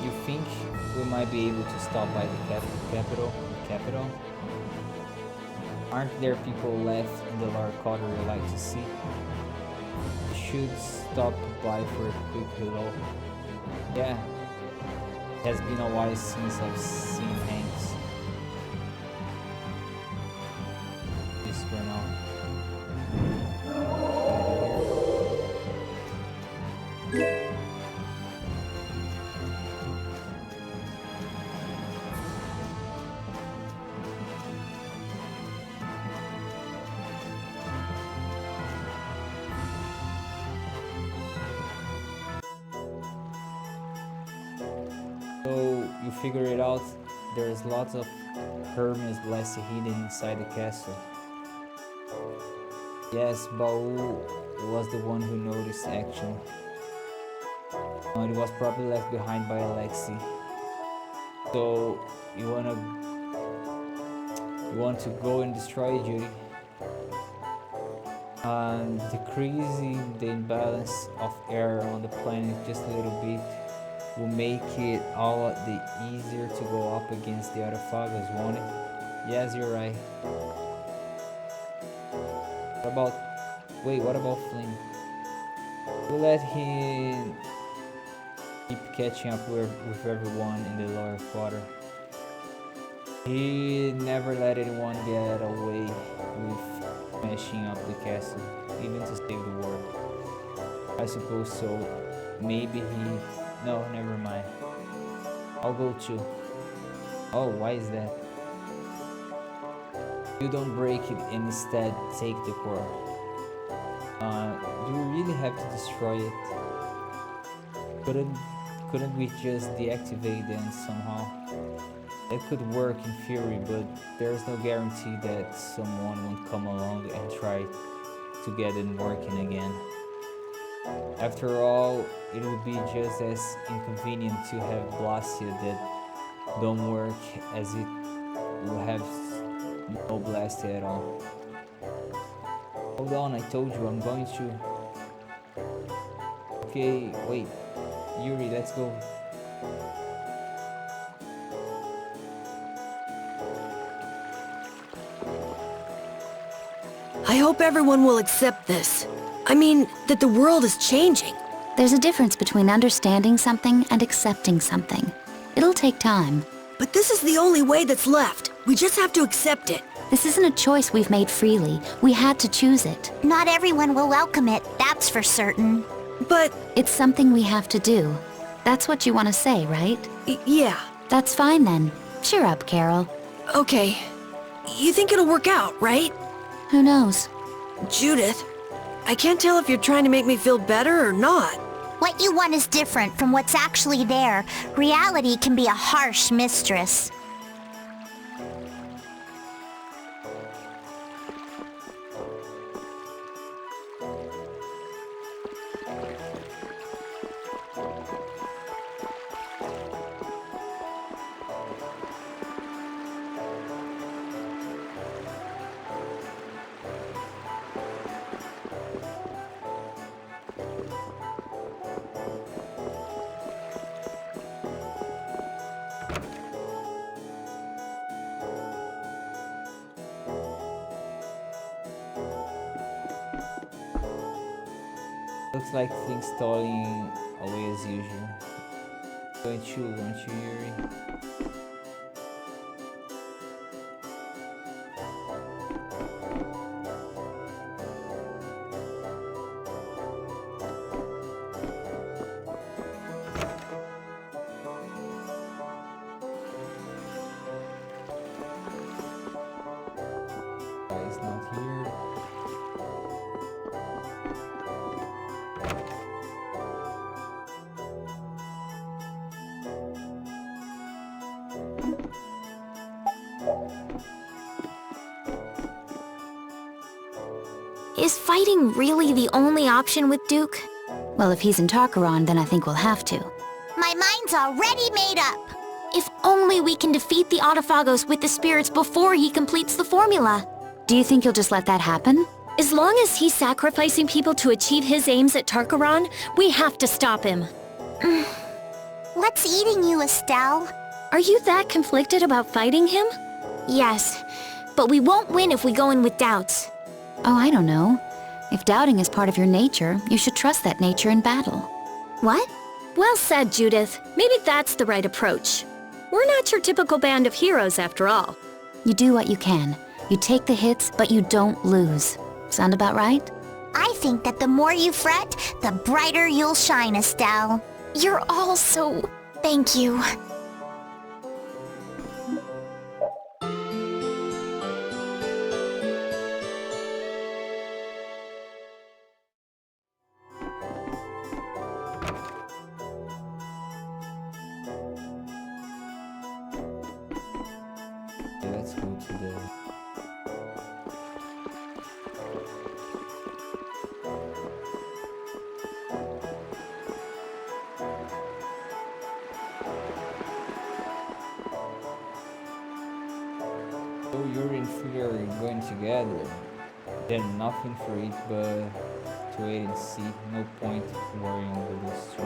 You think we might be able to stop by the capital? Aren't there people left in the lower quarter you'd like to see? We should stop by for a quick hello. Yeah, it has been a while since I've seen Hanks. Just for now. So you figure it out, there's lots of Hermes blessed hidden inside the castle. Yes, Baul was the one who noticed action. It was probably left behind by Alexei. So you want to go and destroy it, Judy? Decreasing the imbalance of air on the planet just a little bit will make it all the easier to go up against the other foggers, won't it? Yes, you're right. What about Flynn? We'll let him keep catching up with everyone in the lower quarter. He never let anyone get away with smashing up the castle, even to save the world. I suppose so. Maybe he... No, never mind. I'll go too. Oh, why is that? You don't break it, instead take the core. Do we really have to destroy it? Couldn't we just deactivate them somehow? It could work in theory, but there's no guarantee that someone won't come along and try to get it working again. After all, it would be just as inconvenient to have Blastia that don't work as it will have no Blastia at all. Hold on, I told you I'm going to... Okay, wait. Yuri, let's go. I hope everyone will accept this. I mean, that the world is changing. There's a difference between understanding something and accepting something. It'll take time. But this is the only way that's left. We just have to accept it. This isn't a choice we've made freely. We had to choose it. Not everyone will welcome it, that's for certain. But... It's something we have to do. That's what you want to say, right? Yeah. That's fine then. Cheer up, Carol. Okay. You think it'll work out, right? Who knows? Judith, I can't tell if you're trying to make me feel better or not. What you want is different from what's actually there. Reality can be a harsh mistress. Looks like things stalling away as usual. Going chill, aren't you, Yuri? Guy's not here. Is fighting really the only option with Duke? Well, if he's in Tarkaron, then I think we'll have to. My mind's already made up. If only we can defeat the Autophagos with the spirits before he completes the formula. Do you think you'll just let that happen? As long as he's sacrificing people to achieve his aims at Tarkaron, we have to stop him. What's eating you, Estelle? Are you that conflicted about fighting him? Yes, but we won't win if we go in with doubts. Oh, I don't know. If doubting is part of your nature, you should trust that nature in battle. What? Well said, Judith. Maybe that's the right approach. We're not your typical band of heroes, after all. You do what you can. You take the hits, but you don't lose. Sound about right? I think that the more you fret, the brighter you'll shine, Estelle. You're all so... Thank you. Let's go to the... So Yuri and Free are going together. Then nothing for it but to wait and see. No point worrying over this two.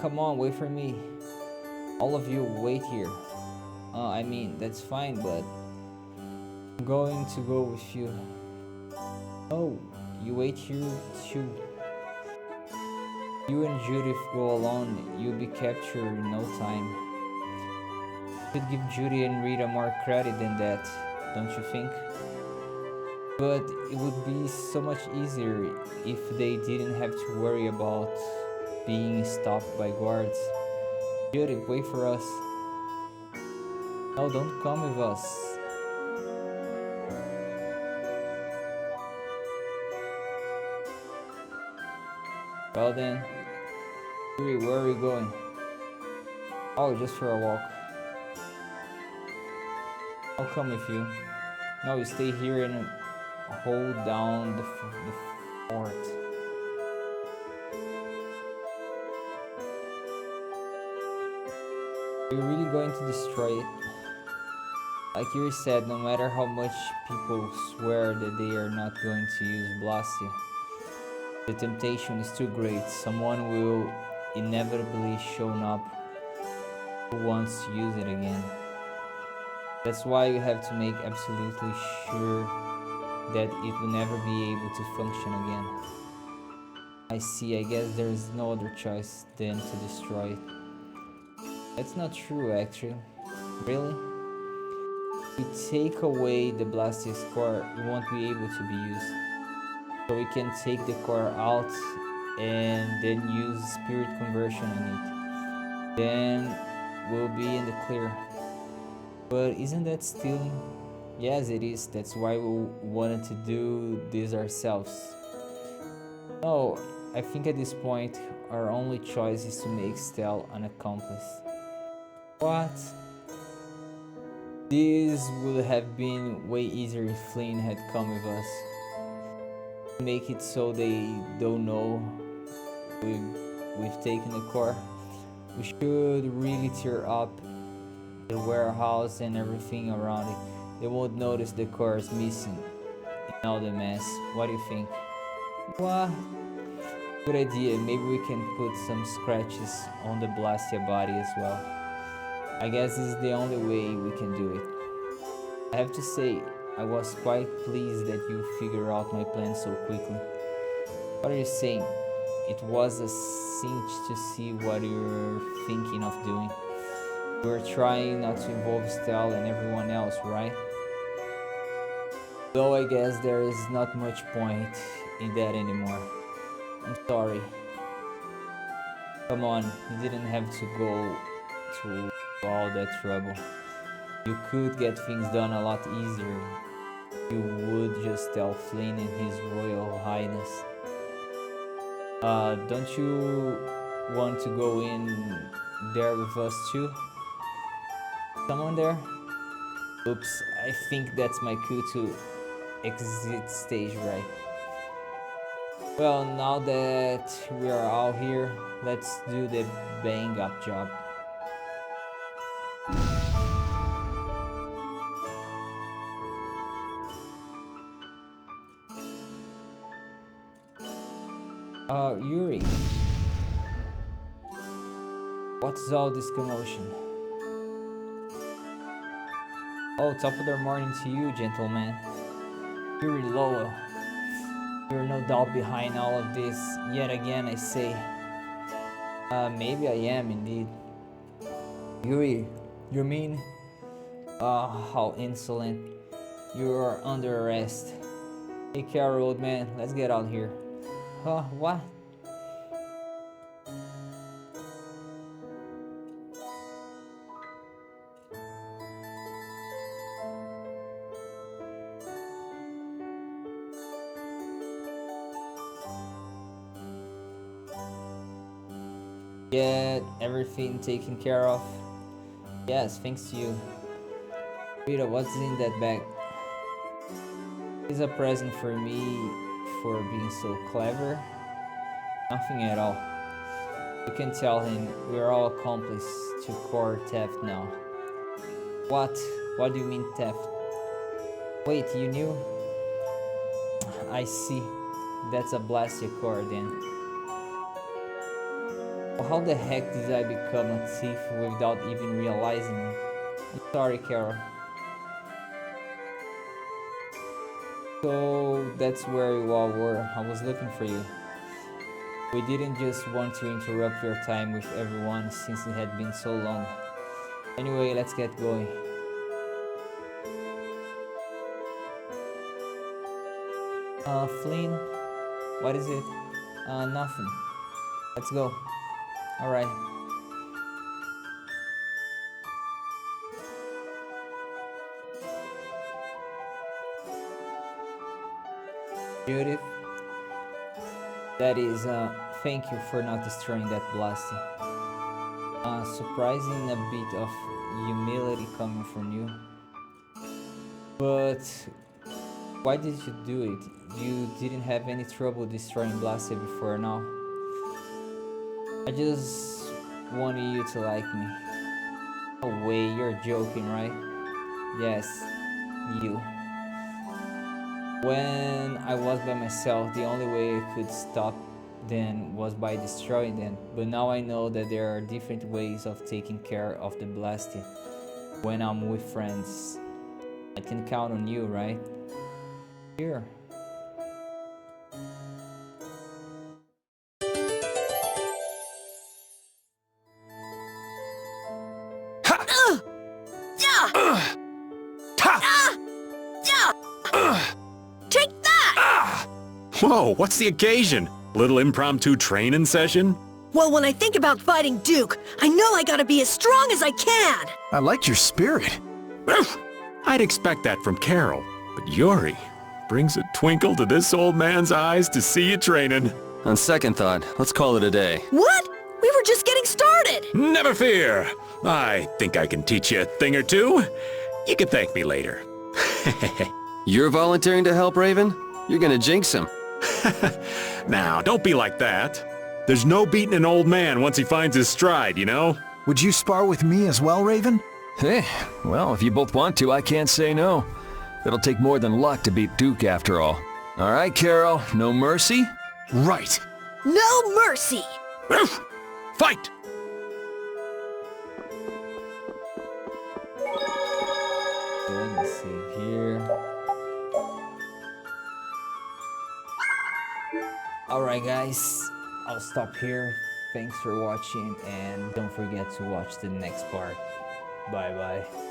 Come on, wait for me. All of you, wait here. I mean, that's fine, but I'm going to go with you. Oh, you wait here too. You and Judith go alone, you'll be captured in no time. Could give Judy and Rita more credit than that, don't you think? But it would be so much easier if they didn't have to worry about being stopped by guards. Judith, wait for us. No, don't come with us. Well then, Yuri, where are we going? Oh, just for a walk. I'll come with you. No, you stay here and hold down the fort. You're really going to destroy it? Like Yuri said, no matter how much people swear that they are not going to use Blastia, the temptation is too great. Someone will inevitably show up who wants to use it again. That's why you have to make absolutely sure that it will never be able to function again. I see, I guess there's no other choice than to destroy it. That's not true, actually. Really? If we take away the Blastia's core, it won't be able to be used. So we can take the core out and then use spirit conversion on it. Then we'll be in the clear. But isn't that stealing? Yes, it is. That's why we wanted to do this ourselves. No, I think at this point, our only choice is to make Stell an accomplice. What? This would have been way easier if Flynn had come with us. Make it so they don't know we've taken the core. We should really tear up the warehouse and everything around it. They won't notice the core is missing in all the mess. What do you think? What? Good idea. Maybe we can put some scratches on the Blastia body as well. I guess this is the only way we can do it. I have to say, I was quite pleased that you figured out my plan so quickly. What are you saying? It was a cinch to see what you're thinking of doing. We're trying not to involve Stell and everyone else, right? Though I guess there is not much point in that anymore. I'm sorry. Come on, you didn't have to go to all that trouble. You could get things done a lot easier. You would just tell Flynn and His Royal Highness. Don't you want to go in there with us too? Someone there? Oops, I think that's my cue to exit stage right. Well, now that we are all here, let's do the bang up job. Yuri. What's all this commotion? Oh, top of the morning to you, gentlemen. Yuri Lowell. You're no doubt behind all of this, yet again I say. Maybe I am indeed. Yuri, you mean? How insolent. You are under arrest. Take care, old man. Let's get out here. Huh, what? Get everything taken care of? Yes, thanks to you. Rita, what's in that bag? It's a present for me for being so clever. Nothing at all. You can tell him we're all accomplices to core theft now. What? What do you mean theft? Wait, you knew? I see. That's a Blastia core then. How the heck did I become a thief without even realizing it? I'm sorry, Carol. So that's where you all were. I was looking for you. We didn't just want to interrupt your time with everyone since it had been so long. Anyway, let's get going. Flynn? What is it? Nothing. Let's go. Alright. Judith? That is, thank you for not destroying that Blasty. Surprising a bit of humility coming from you. But why did you do it? You didn't have any trouble destroying Blastia before now. I just wanted you to like me. No way, you're joking, right? Yes, you. When I was by myself, the only way I could stop them was by destroying them. But now I know that there are different ways of taking care of the Blastia when I'm with friends. I can count on you, right? Here. Take that! Whoa, what's the occasion? Little impromptu training session? Well, when I think about fighting Duke, I know I gotta be as strong as I can! I like your spirit. I'd expect that from Carol, but Yuri brings a twinkle to this old man's eyes to see you training. On second thought, let's call it a day. What? We were just getting started! Never fear. I think I can teach you a thing or two. You can thank me later. You're volunteering to help, Raven? You're gonna jinx him. Now, don't be like that. There's no beating an old man once he finds his stride, you know? Would you spar with me as well, Raven? Hey, well, if you both want to, I can't say no. It'll take more than luck to beat Duke after all. All right, Carol, no mercy? Right. No mercy! Fight! So let me save here. Alright guys, I'll stop here. Thanks for watching and don't forget to watch the next part. Bye bye.